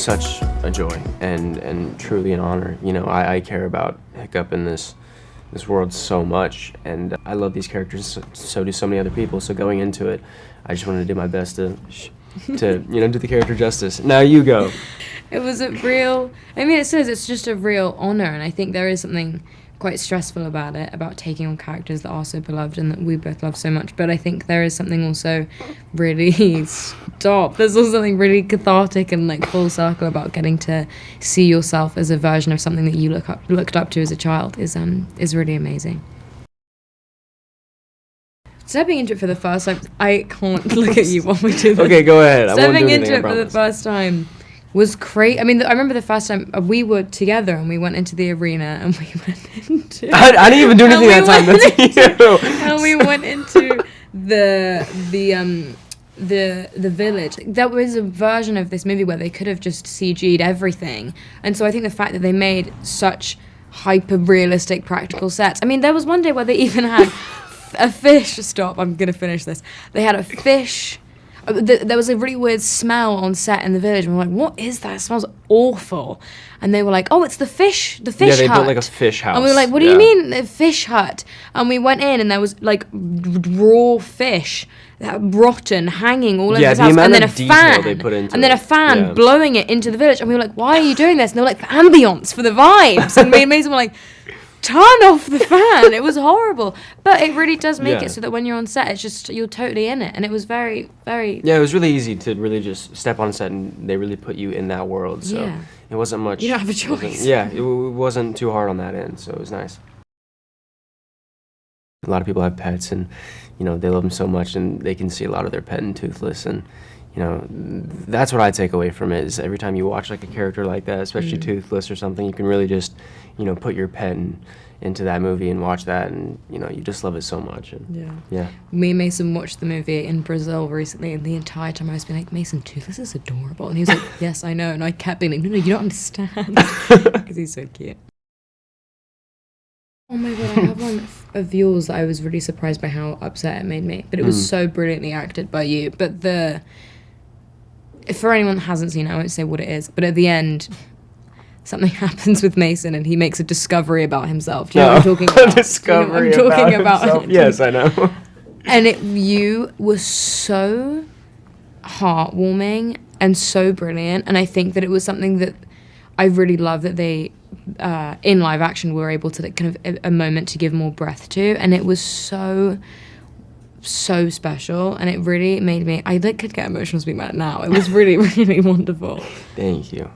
such a joy and truly an honor. You know, I care about Hiccup in this world so much, and I love these characters, so do so many other people. So going into it, I just wanted to do my best to do the character justice. Now you go. It was a real, it says it's just a real honor, and I think there is something quite stressful about it, about taking on characters that are so beloved and that we both love so much. But I think there is something also really there's also something really cathartic and like full circle about getting to see yourself as a version of something that you looked up to as a child is really amazing. Stepping into it for the first time, I can't look at you while we do this. Okay, go ahead. Stepping into it for the first time was crazy. I remember the first time we were together and we went into the arena and we went into... I didn't even do anything that time. That's you. And we went into the village. There was a version of this movie where they could have just CG'd everything. And so I think the fact that they made such hyper-realistic practical sets. There was one day where they even had a fish... Stop, I'm going to finish this. They had a fish... There was a really weird smell on set in the village, and we were like, what is that? It smells awful. And they were like, oh, it's the fish hut. Yeah, they built like a fish house. And we were like, what do you mean, a fish hut? And we went in, and there was like raw fish, rotten, hanging all over the house. And then a fan. They put into and then a fan blowing it into the village. And we were like, why are you doing this? And they were like, for ambience, for the vibes. And me and Mason were like, turn off the fan. It was horrible, but it really does make it so that when you're on set, it's just you're totally in it, and it was very, very. Yeah, it was really easy to really just step on set, and they really put you in that world. So it wasn't much. You don't have a choice. It wasn't too hard on that end, so it was nice. A lot of people have pets, and they love them so much, and they can see a lot of their pet in Toothless, and that's what I take away from it. Is every time you watch like a character like that, especially Toothless or something, you can really just put your pet into that movie and watch that, and you just love it so much. And Me and Mason watched the movie in Brazil recently, and the entire time I was being like, Mason, Toothless is adorable, and he was like, yes, I know, and I kept being like, no, you don't understand, because he's so cute. Oh my god, I have one of yours that I was really surprised by how upset it made me, but it was so brilliantly acted by you. But for anyone that hasn't seen it, I won't say what it is, but at the end, something happens with Mason and he makes a discovery about himself. Do you know what I'm talking about? Discovery about himself. Yes, I know. And you were so heartwarming and so brilliant, and I think that it was something that I really love that they, in live action, were able to kind of a moment to give more breath to, and it was so special, and it really made me, I could get emotional speaking about it now. It was really, really wonderful. Thank you.